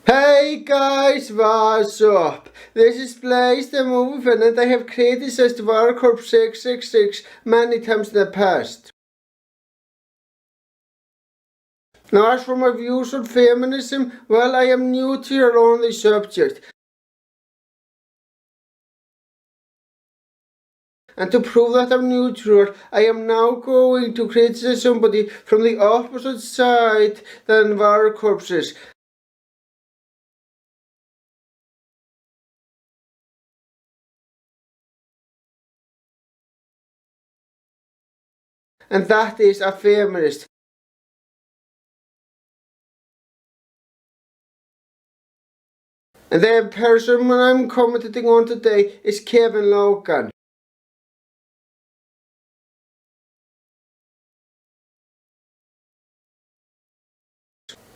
Hey guys, what's up? This is Blaze the Movie Fan and I have criticized Warcorpse666 many times in the past. Now as for my views on feminism, well, I am neutral on the subject. And to prove that I'm neutral, I am now going to criticize somebody from the opposite side than Warcorpses. And that is a feminist. And the person I'm commenting on today is Kevin Logan.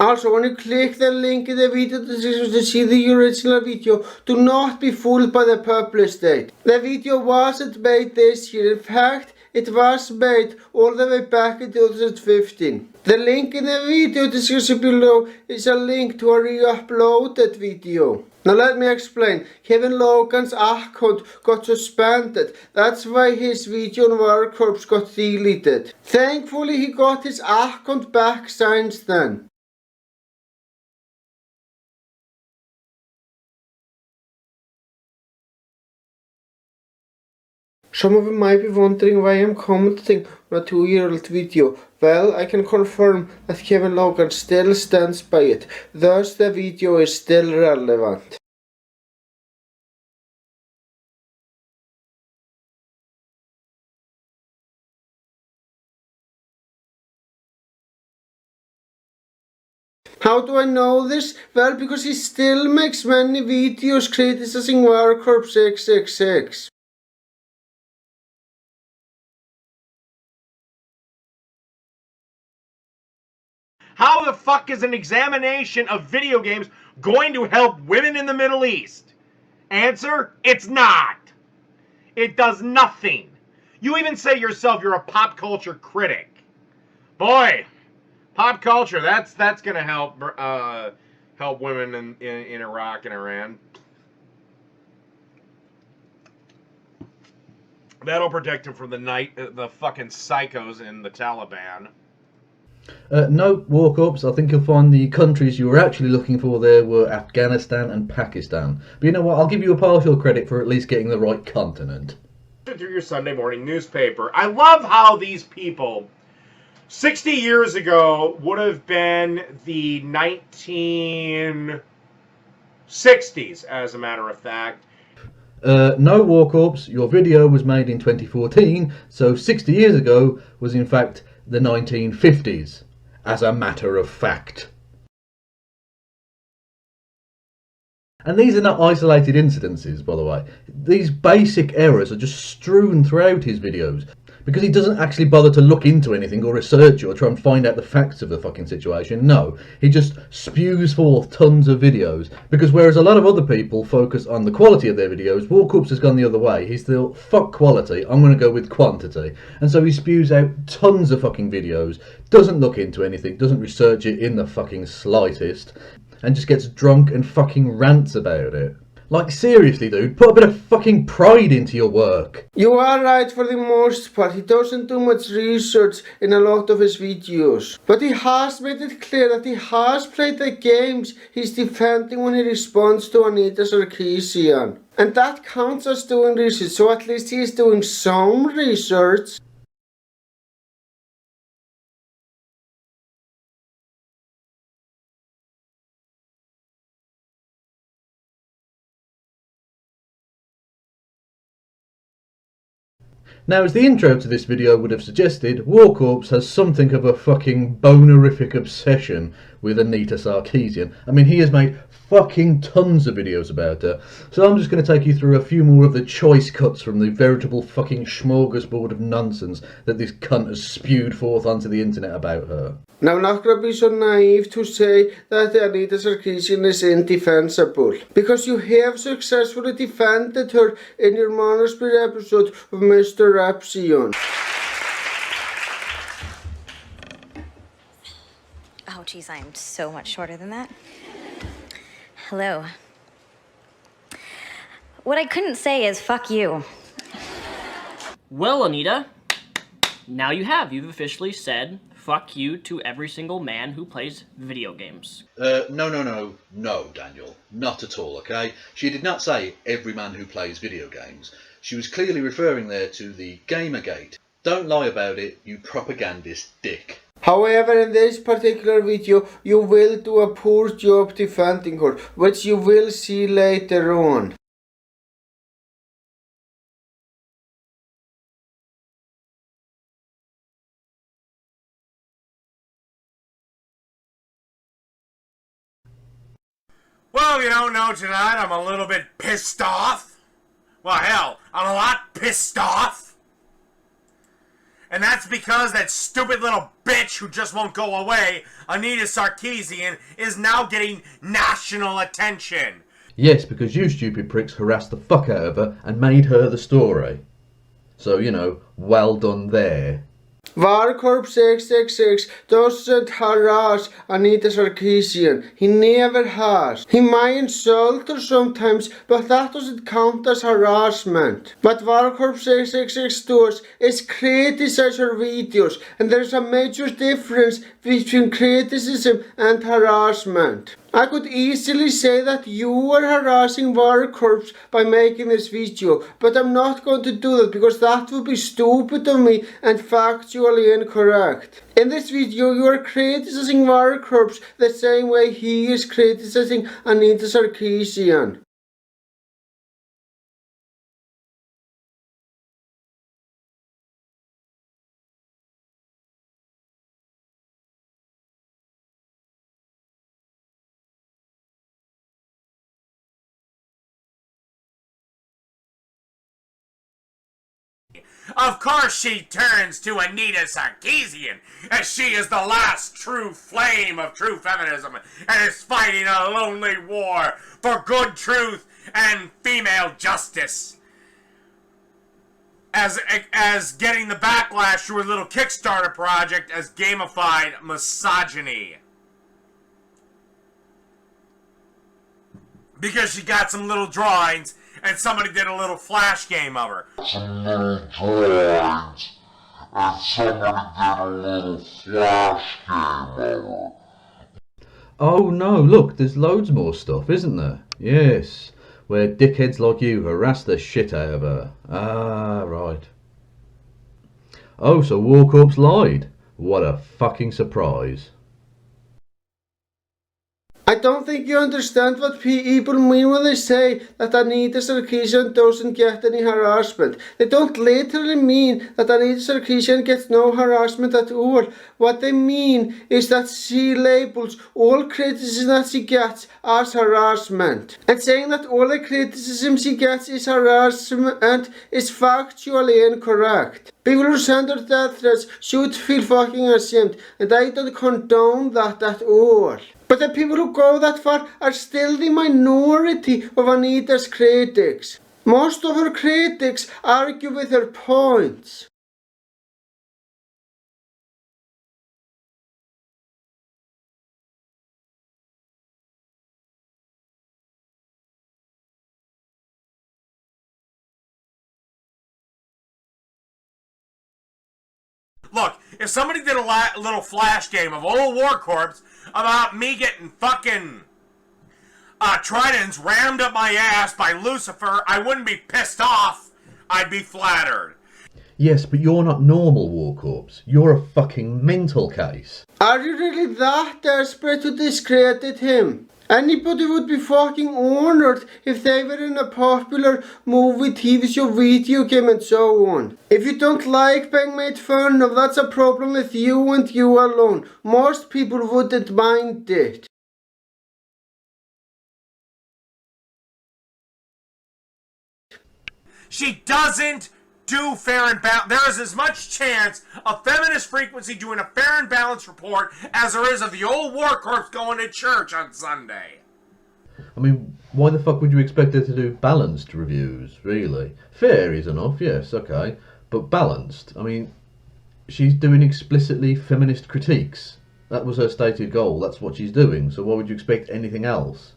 Also, when you click the link in the video description to see the original video, do not be fooled by the published date. The video wasn't made this year. In fact, it was made all the way back in 2015. The link in the video description below is a link to a re-uploaded video. Now let me explain. Kevin Logan's account got suspended. That's why his video on Warcorpse got deleted. Thankfully he got his account back since then. Some of you might be wondering why I'm commenting on a 2-year-old video. Well, I can confirm that Kevin Logan still stands by it, thus the video is still relevant. How do I know this? Well, because he still makes many videos criticizing Warcorpse666. How the fuck is an examination of video games going to help women in the Middle East? Answer, it's not. It does nothing. You even say yourself you're a pop culture critic. Boy, pop culture, that's going to help women in Iraq and Iran. That'll protect them from the fucking psychos in the Taliban. No, Warcorpse, I think you'll find the countries you were actually looking for there were Afghanistan and Pakistan. But you know what, I'll give you a partial credit for at least getting the right continent. Through your Sunday morning newspaper. I love how these people 60 years ago would have been the 1960s, as a matter of fact. No, Warcorpse, your video was made in 2014, so 60 years ago was in fact the 1950s, as a matter of fact. And these are not isolated incidences, by the way. These basic errors are just strewn throughout his videos, because he doesn't actually bother to look into anything or research it or try and find out the facts of the fucking situation. No, he just spews forth tons of videos, because whereas a lot of other people focus on the quality of their videos, Warcorpse has gone the other way. He's still, fuck quality, I'm going to go with quantity. And so he spews out tons of fucking videos, doesn't look into anything, doesn't research it in the fucking slightest, and just gets drunk and fucking rants about it. Like, seriously, dude, put a bit of fucking pride into your work. You are right for the most part. He doesn't do much research in a lot of his videos. But he has made it clear that he has played the games he's defending when he responds to Anita Sarkeesian. And that counts as doing research, so at least he is doing some research. Now, as the intro to this video would have suggested, Warcorpse has something of a fucking bonerific obsession with Anita Sarkeesian. I mean, he has made fucking tons of videos about her, so I'm just going to take you through a few more of the choice cuts from the veritable fucking smorgasbord of nonsense that this cunt has spewed forth onto the internet about her. Now, I'm not going to be so naive to say that Anita Sarkeesian is indefensible, because you have successfully defended her in your Manosphere episode of Mr. Epsilon. Oh geez, I am so much shorter than that. Hello. What I couldn't say is fuck you. Well, Anita, now you have. You've officially said fuck you to every single man who plays video games. No, Daniel. Not at all, okay? She did not say every man who plays video games. She was clearly referring there to the Gamergate. Don't lie about it, you propagandist dick. However, in this particular video, you will do a poor job defending her, which you will see later on. Well, you don't know, tonight I'm a little bit pissed off. Well, hell, I'm a lot pissed off. And that's because that stupid little bitch who just won't go away, Anita Sarkeesian, is now getting national attention. Yes, because you stupid pricks harassed the fuck out of her and made her the story. So, you know, well done there. Warcorpse666 doesn't harass Anita Sarkeesian. He never has. He might insult her sometimes, but that doesn't count as harassment. What Warcorpse666 does is criticize her videos, and there's a major difference between criticism and harassment. I could easily say that you are harassing Warcorpse by making this video, but I'm not going to do that because that would be stupid of me and factually incorrect. In this video, you are criticizing Warcorpse the same way he is criticizing Anita Sarkeesian. Of course she turns to Anita Sarkeesian, as she is the last true flame of true feminism and is fighting a lonely war for good truth and female justice. As getting the backlash to her little Kickstarter project as gamified misogyny. Because she got some little drawings and somebody did a little flash game of her. Some little drawings, and somebody did a little flash game of her. Oh no, look, there's loads more stuff, isn't there? Yes, where dickheads like you harass the shit out of her. Ah, right. Oh, so Warcorpse lied. What a fucking surprise. I don't think you understand what people mean when they say that Anita Sarkeesian doesn't get any harassment. They don't literally mean that Anita Sarkeesian gets no harassment at all. What they mean is that she labels all criticism that she gets as harassment. And saying that all the criticism she gets is harassment is factually incorrect. People who send her death threats should feel fucking ashamed, and I don't condone that at all. But the people who go that far are still the minority of Anita's critics. Most of her critics argue with her points. Look, if somebody did a little flash game of old Warcorpse about me getting fucking tridents rammed up my ass by Lucifer, I wouldn't be pissed off. I'd be flattered. Yes, but you're not normal, Warcorpse. You're a fucking mental case. Are you really that desperate to discredit him? Anybody would be fucking honored if they were in a popular movie, TV show, video game and so on. If you don't like being made fun of, that's a problem with you and you alone. Most people wouldn't mind it. She doesn't do fair and balanced. There is as much chance of Feminist Frequency doing a fair and balanced report as there is of the old Warcorpse going to church on Sunday. I mean, why the fuck would you expect her to do balanced reviews, really? Fair is enough, yes, okay. But balanced? I mean, she's doing explicitly feminist critiques. That was her stated goal, that's what she's doing, so why would you expect anything else?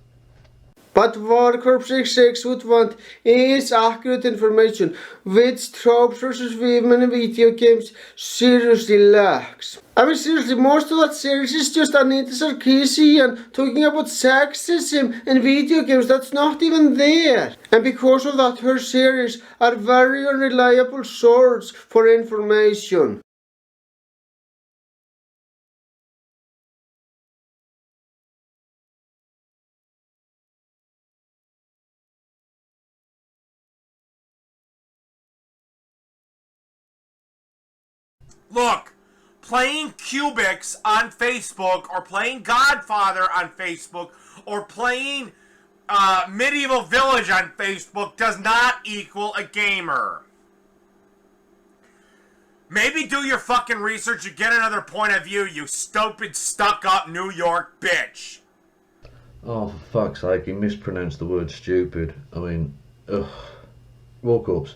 What Warcorpse666 would want is accurate information, which tropes versus women in video games seriously lacks. I mean, seriously, most of that series is just Anita Sarkeesian talking about sexism in video games that's not even there. And because of that, her series are very unreliable sources for information. Look, playing Cubics on Facebook, or playing Godfather on Facebook, or playing Medieval Village on Facebook does not equal a gamer. Maybe do your fucking research and get another point of view, you stupid, stuck-up New York bitch. Oh, for fuck's sake, he mispronounced the word stupid. I mean, ugh. Warcorpse,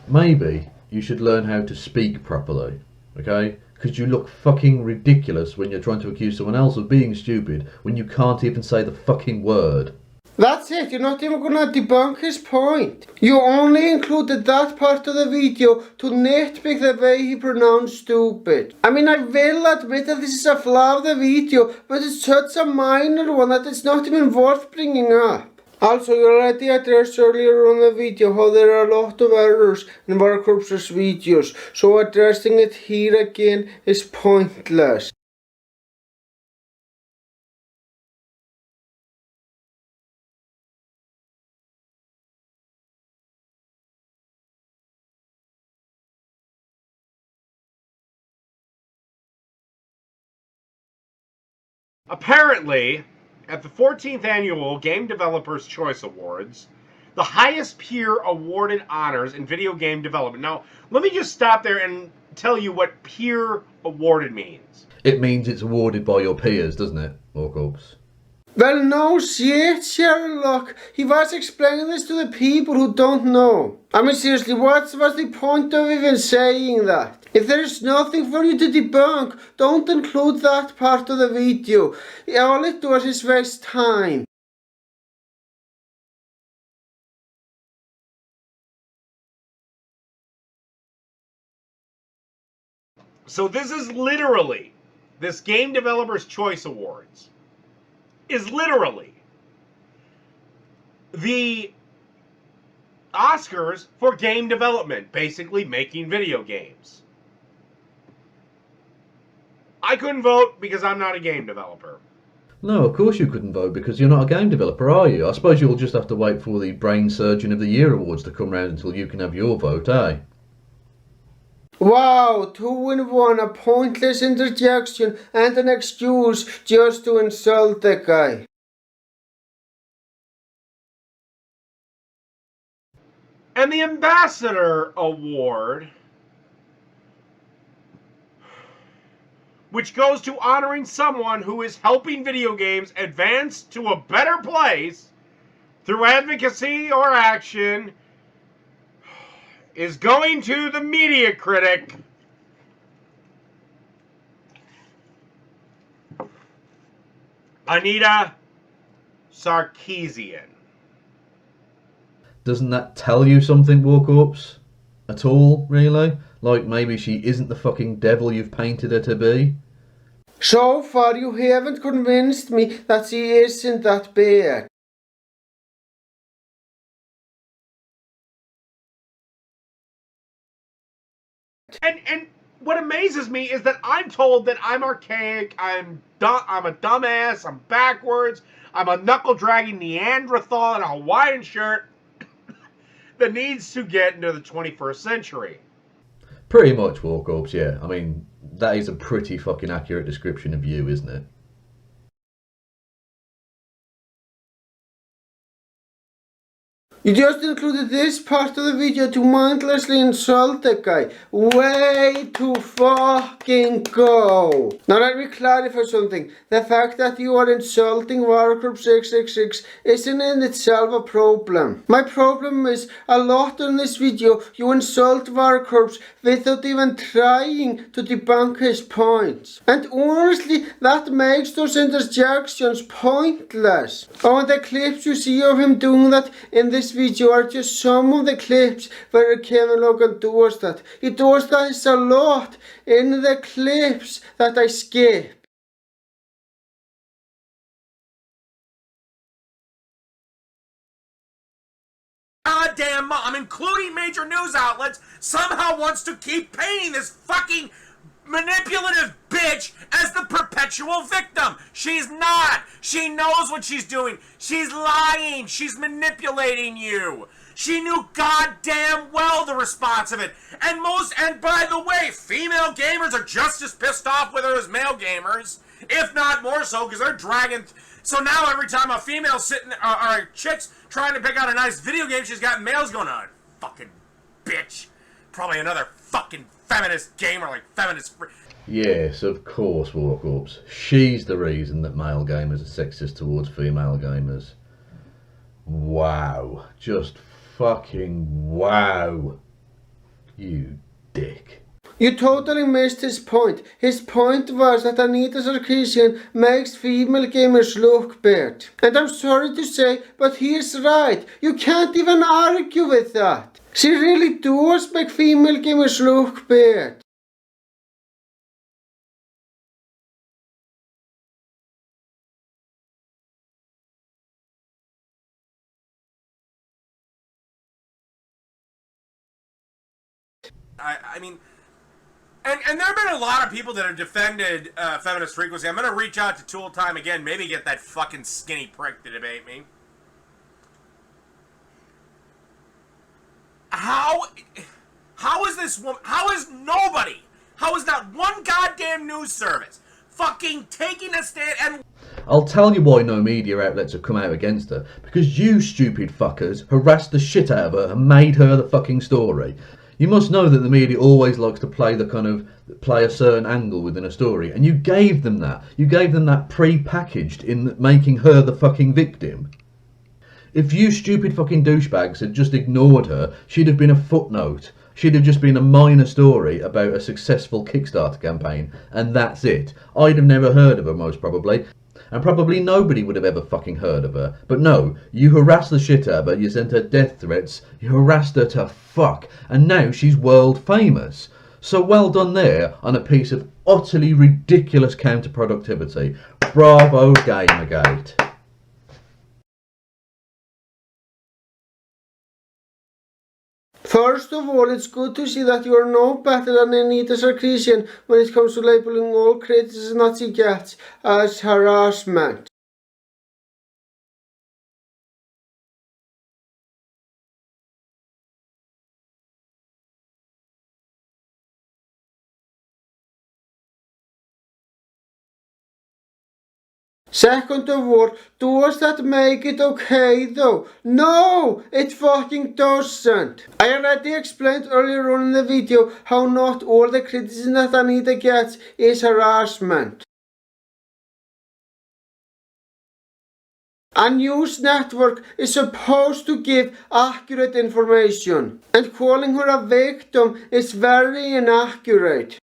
maybe you should learn how to speak properly, okay? Because you look fucking ridiculous when you're trying to accuse someone else of being stupid when you can't even say the fucking word. That's it, you're not even gonna debunk his point. You only included that part of the video to nitpick the way he pronounced stupid. I mean, I will admit that this is a flaw of the video, but it's such a minor one that it's not even worth bringing up. Also, you already addressed earlier on the video how there are a lot of errors in Warcorpse's videos, so addressing it here again is pointless. Apparently, at the 14th Annual Game Developers' Choice Awards, the highest peer awarded honors in video game development. Now, let me just stop there and tell you what peer awarded means. It means it's awarded by your peers, doesn't it, Warcorpse? Well, no shit, Sherlock. He was explaining this to the people who don't know. I mean, seriously, what's the point of even saying that? If there is nothing for you to debunk, don't include that part of the video. All it does is waste time. So this is literally, this Game Developers' Choice Awards is literally the Oscars for game development, basically making video games. I couldn't vote because I'm not a game developer. No, of course you couldn't vote because you're not a game developer, are you? I suppose you'll just have to wait for the Brain Surgeon of the Year awards to come round until you can have your vote, eh? Wow, 2 in 1, a pointless interjection and an excuse just to insult the guy. And the Ambassador Award, which goes to honoring someone who is helping video games advance to a better place through advocacy or action, is going to the media critic, Anita Sarkeesian. Doesn't that tell you something, Warcorpse? At all, really? Like maybe she isn't the fucking devil you've painted her to be? So far you haven't convinced me that she isn't that bad. And what amazes me is that I'm told that I'm archaic, I'm a dumbass, I'm backwards, I'm a knuckle-dragging Neanderthal in a Hawaiian shirt that needs to get into the 21st century. Pretty much, Warcorpse, yeah. I mean, that is a pretty fucking accurate description of you, isn't it? You just included this part of the video to mindlessly insult the guy. Way to fucking go. Now let me clarify something. The fact that you are insulting Warcorpse666 isn't in itself a problem. My problem is a lot in this video you insult Warcorpse without even trying to debunk his points. And honestly, that makes those interjections pointless. Oh, and the clips you see of him doing that in this video are just some of the clips where Kevin Logan does that. He does that a lot in the clips that I skip. Goddamn, I'm including major news outlets, somehow wants to keep painting this fucking manipulative bitch as the perpetual victim. She's not. She knows what she's doing. She's lying. She's manipulating you. She knew goddamn well the response of it. And by the way, female gamers are just as pissed off with her as male gamers, if not more so, because they're dragging. So now every time a female's sitting, or a chick's trying to pick out a nice video game, she's got males going on. Fucking bitch. Probably another fucking feminist gamer, like feminist. Yes, of course, Warcorpse. She's the reason that male gamers are sexist towards female gamers. Wow. Just fucking wow. You dick. You totally missed his point. His point was that Anita Sarkeesian makes female gamers look bad. And I'm sorry to say, but he's right. You can't even argue with that. She really does make female gamers look bad. I mean, and there have been a lot of people that have defended feminist frequency. I'm going to reach out to Tool Time again, maybe get that fucking skinny prick to debate me. How is this woman, how is not one goddamn news service fucking taking a stand and... I'll tell you why no media outlets have come out against her. Because you stupid fuckers harassed the shit out of her and made her the fucking story. You must know that the media always likes to play a certain angle within a story, and you gave them that. You gave them that pre-packaged in making her the fucking victim. If you stupid fucking douchebags had just ignored her, she'd have been a footnote. She'd have just been a minor story about a successful Kickstarter campaign, and that's it. I'd have never heard of her, most probably. And probably nobody would have ever fucking heard of her. But no, you harassed the shit out of her, you sent her death threats, you harassed her to fuck, and now she's world famous. So well done there on a piece of utterly ridiculous counterproductivity. Bravo, Gamergate. First of all, it's good to see that you are no better than Anita Sarkeesian when it comes to labeling all criticism that she gets as harassment. Second of all, does that make it okay though? No, it fucking doesn't. I already explained earlier on in the video how not all the criticism that Anita gets is harassment. A news network is supposed to give accurate information, and calling her a victim is very inaccurate.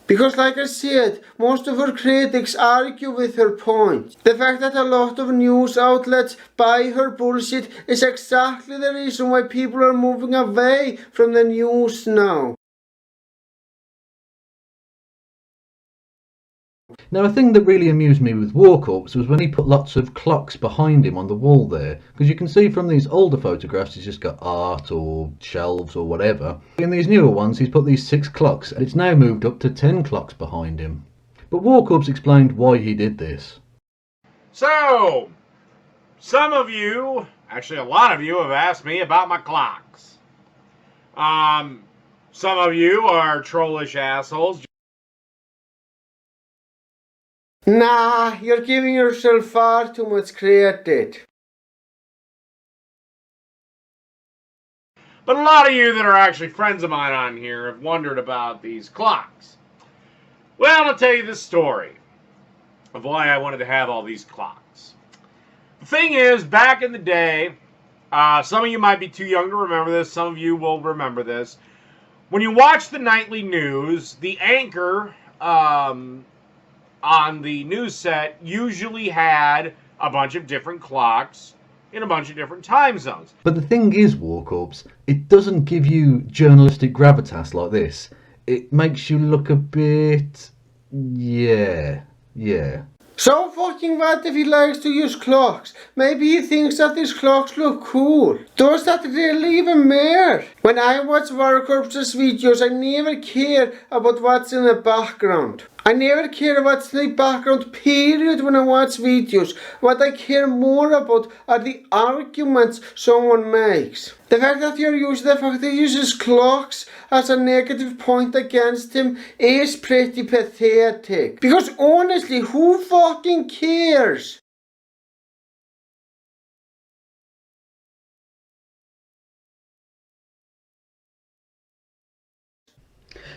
Because like I said, most of her critics argue with her point. The fact that a lot of news outlets buy her bullshit is exactly the reason why people are moving away from the news now. Now, a thing that really amused me with Warcorpse was when he put lots of clocks behind him on the wall there. Because you can see from these older photographs he's just got art or shelves or whatever. In these newer ones he's put these 6 clocks and it's now moved up to 10 clocks behind him. But Warcorpse explained why he did this. So, some of you, actually a lot of you, have asked me about my clocks. Some of you are trollish assholes Nah, you're giving yourself far too much credit. But a lot of you that are actually friends of mine on here have wondered about these clocks. Well, I'll tell you the story of why I wanted to have all these clocks. The thing is, back in the day, some of you might be too young to remember this, some of you will remember this. When you watch the nightly news, the anchor on the news set usually had a bunch of different clocks in a bunch of different time zones. But the thing is, Warcorpse, it doesn't give you journalistic gravitas like this. It makes you look a bit... yeah. So fucking what if he likes to use clocks? Maybe he thinks that these clocks look cool. Does that really even matter? When I watch Warcorpse666 videos, I never care about what's in the background. I never care what's in the background, period, when I watch videos. What I care more about are the arguments someone makes. The fact that you're using the fact that he uses clocks as a negative point against him is pretty pathetic. Because honestly, who fucking cares?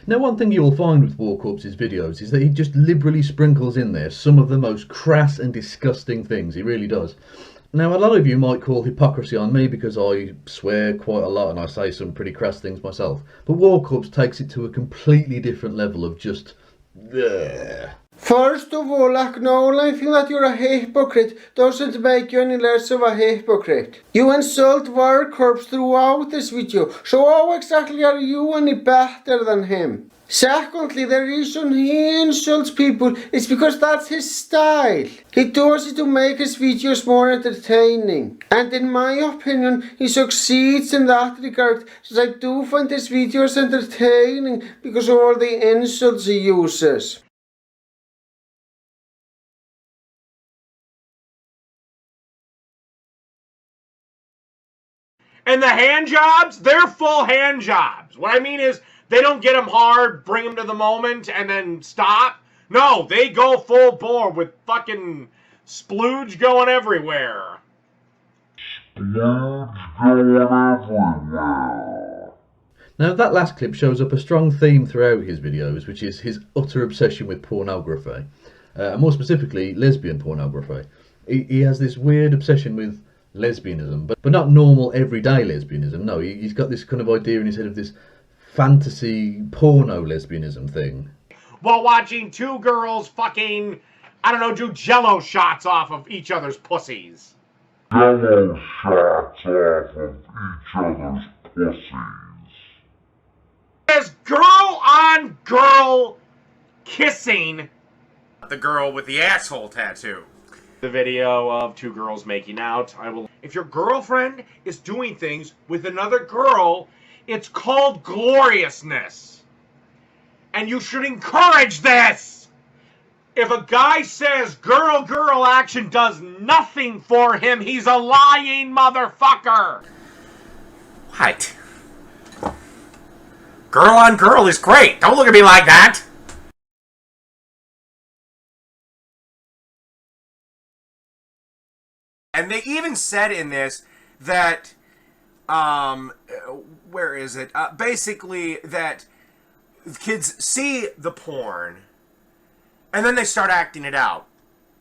Now, one thing you'll find with Warcorpse's videos is that he just liberally sprinkles in there some of the most crass and disgusting things. He really does. Now, a lot of you might call hypocrisy on me because I swear quite a lot and I say some pretty crass things myself. But Warcorpse takes it to a completely different level of just... ugh. First of all, acknowledging that you're a hypocrite doesn't make you any less of a hypocrite. You insult Warcorpse throughout this video, so how exactly are you any better than him? Secondly, the reason he insults people is because that's his style. He does it to make his videos more entertaining. And in my opinion, he succeeds in that regard, since I do find his videos entertaining because of all the insults he uses. And the hand jobs, they're full hand jobs. What I mean is, they don't get them hard, bring them to the moment, and then stop. No, they go full bore with fucking splooge going everywhere. Now, that last clip shows up a strong theme throughout his videos, which is his utter obsession with pornography. More specifically, lesbian pornography. He has this weird obsession with lesbianism, but not normal everyday lesbianism. No, he's got this kind of idea in his head of this fantasy porno lesbianism thing. While watching two girls fucking, I don't know, do jello shots off of each other's pussies. Jello shots off of each other's pussies. There's girl on girl kissing the girl with the asshole tattoo. The video of two girls making out. If your girlfriend is doing things with another girl, it's called gloriousness. And you should encourage this. If a guy says girl action does nothing for him, he's a lying motherfucker. What? Girl on girl is great. Don't look at me like that. And they even said in this that, where is it? Basically that kids see the porn and then they start acting it out.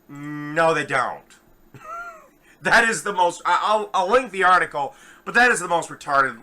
No, they don't. That is the most, I'll link the article, but that is the most retarded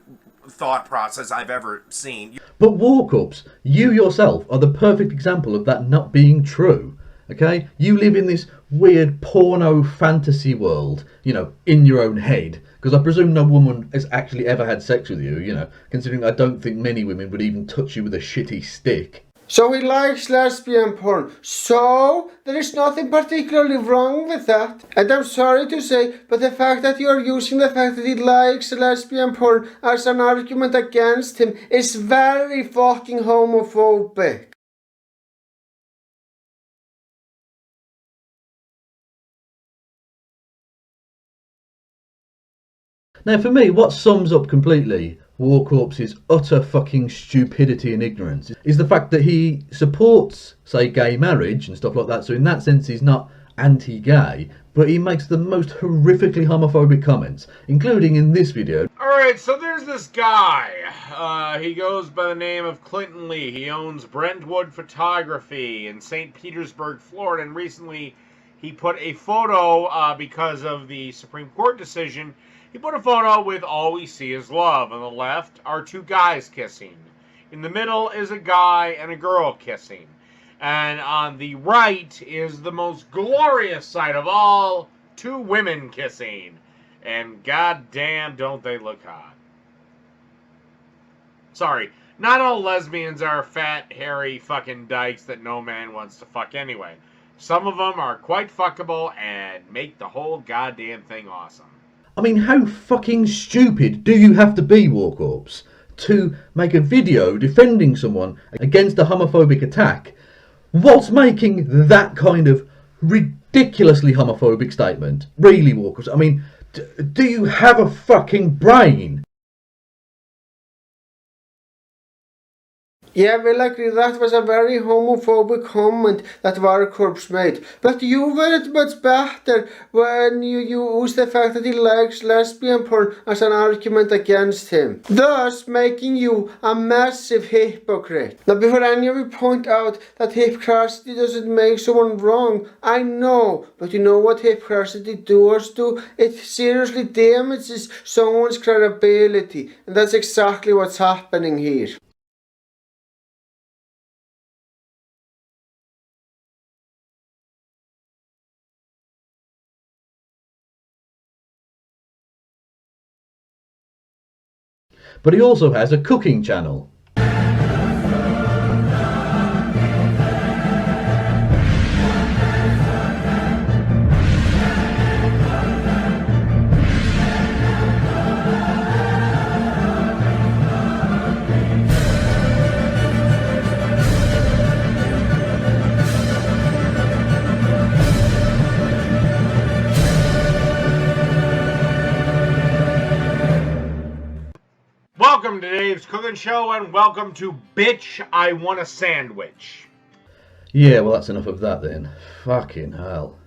thought process I've ever seen. But Warcorpse, you yourself are the perfect example of that not being true. Okay? You live in this weird porno fantasy world, you know, in your own head. Because I presume no woman has actually ever had sex with you, you know, considering I don't think many women would even touch you with a shitty stick. So he likes lesbian porn. So there is nothing particularly wrong with that. And I'm sorry to say, but the fact that you're using the fact that he likes lesbian porn as an argument against him is very fucking homophobic. Now, for me, what sums up completely Warcorpse's utter fucking stupidity and ignorance is the fact that he supports, say, gay marriage and stuff like that. So in that sense, he's not anti-gay, but he makes the most horrifically homophobic comments, including in this video. Alright, so there's this guy. He goes by the name of Clinton Lee. He owns Brentwood Photography in St. Petersburg, Florida, and recently he put a photo, because of the Supreme Court decision, he put a photo with All We See Is Love. On the left are two guys kissing. In the middle is a guy and a girl kissing. And on the right is the most glorious sight of all, two women kissing. And goddamn, don't they look hot. Sorry, not all lesbians are fat, hairy fucking dykes that no man wants to fuck anyway. Some of them are quite fuckable and make the whole goddamn thing awesome. I mean, how fucking stupid do you have to be, Warcorpse, to make a video defending someone against a homophobic attack? What's making that kind of ridiculously homophobic statement? Really, Warcorpse? I mean, do you have a fucking brain? Yeah, well, I agree, that was a very homophobic comment that Warcorpse made. But you were it much better when you used the fact that he likes lesbian porn as an argument against him, thus making you a massive hypocrite. Now, before any of you point out that hypocrisy doesn't make someone wrong, I know, but you know what hypocrisy does do? It seriously damages someone's credibility, and that's exactly what's happening here. But he also has a cooking channel. Welcome to Dave's Cooking Show, and welcome to Bitch, I Want a Sandwich. Yeah, well, that's enough of that then. Fucking hell.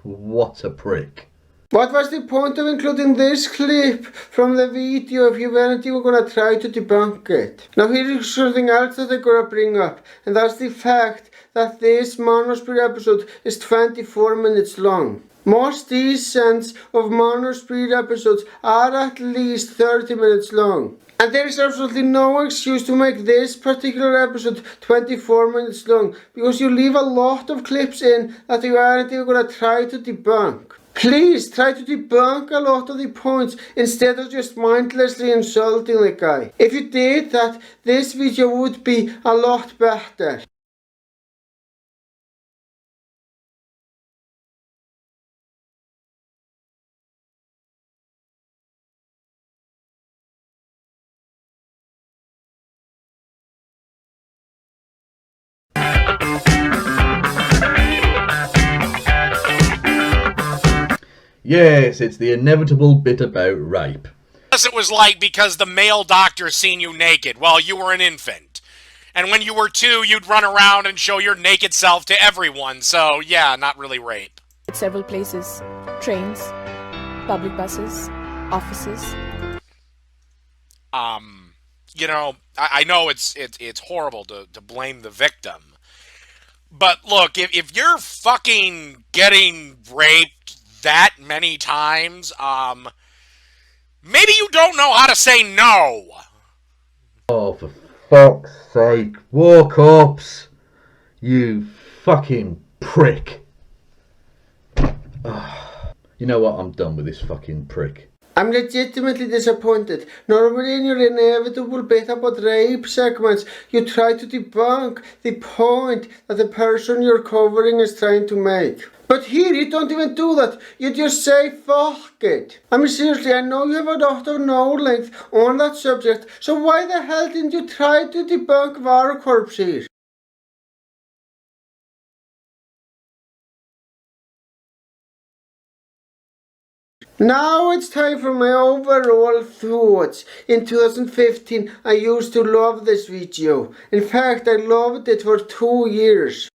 What a prick. What was the point of including this clip from the video if you weren't even gonna try to debunk it? Now here is something else that I'm gonna bring up, and that's the fact that this Manosphere episode is 24 minutes long. Most descents of Manosphere episodes are at least 30 minutes long. And there is absolutely no excuse to make this particular episode 24 minutes long, because you leave a lot of clips in that you aren't even gonna try to debunk. Please try to debunk a lot of the points instead of just mindlessly insulting the guy. If you did that, this video would be a lot better. Yes, it's the inevitable bit about rape. Yes, it was like because the male doctor seen you naked while you were an infant. And when you were 2, you'd run around and show your naked self to everyone. So, yeah, not really rape. At several places, trains, public buses, offices. You know, I know it's horrible to blame the victim. But look, if you're fucking getting raped that many times, maybe you don't know how to say no. Oh, for fuck's sake. Warcorpse. You fucking prick. You know what? I'm done with this fucking prick. I'm legitimately disappointed. Normally in your inevitable bit about rape segments, you try to debunk the point that the person you're covering is trying to make. But here you don't even do that. You just say fuck it. I mean seriously, I know you have a lot of knowledge on that subject, so why the hell didn't you try to debunk Warcorpse here? Now it's time for my overall thoughts. In 2015 I used to love this video. In fact, I loved it for 2 years.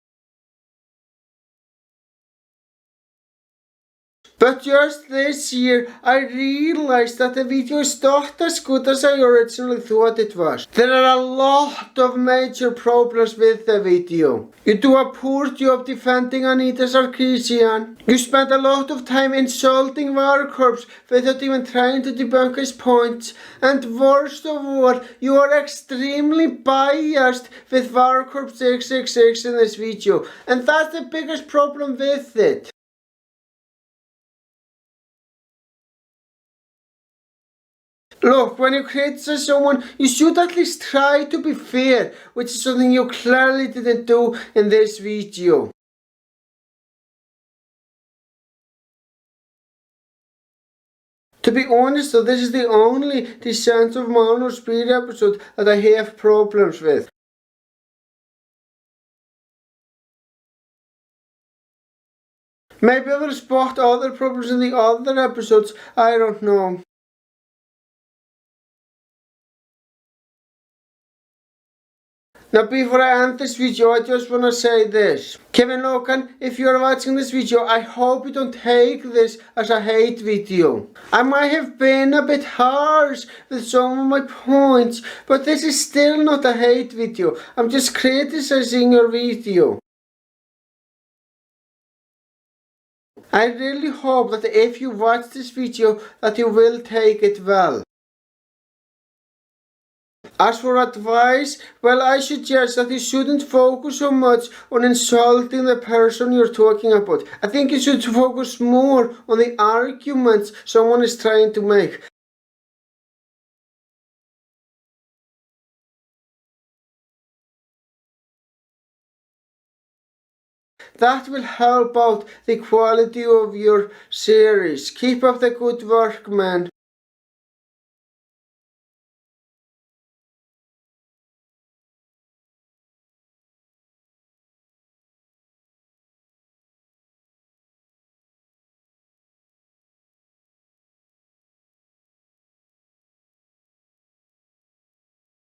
But just this year, I realized that the video is not as good as I originally thought it was. There are a lot of major problems with the video. You do a poor job defending Anita Sarkeesian. You spend a lot of time insulting Warcorpse without even trying to debunk his points. And worst of all, you are extremely biased with Warcorpse666 in this video. And that's the biggest problem with it. Look, when you criticize someone, you should at least try to be fair, which is something you clearly didn't do in this video. To be honest though, this is the only Descent of Manosphere episode that I have problems with. Maybe I will spot other problems in the other episodes, I don't know. Now before I end this video, I just wanna say this. Kevin Logan, if you're watching this video, I hope you don't take this as a hate video. I might have been a bit harsh with some of my points, but this is still not a hate video. I'm just criticizing your video. I really hope that if you watch this video, that you will take it well. As for advice, well, I suggest that you shouldn't focus so much on insulting the person you're talking about. I think you should focus more on the arguments someone is trying to make. That will help out the quality of your series. Keep up the good work, man.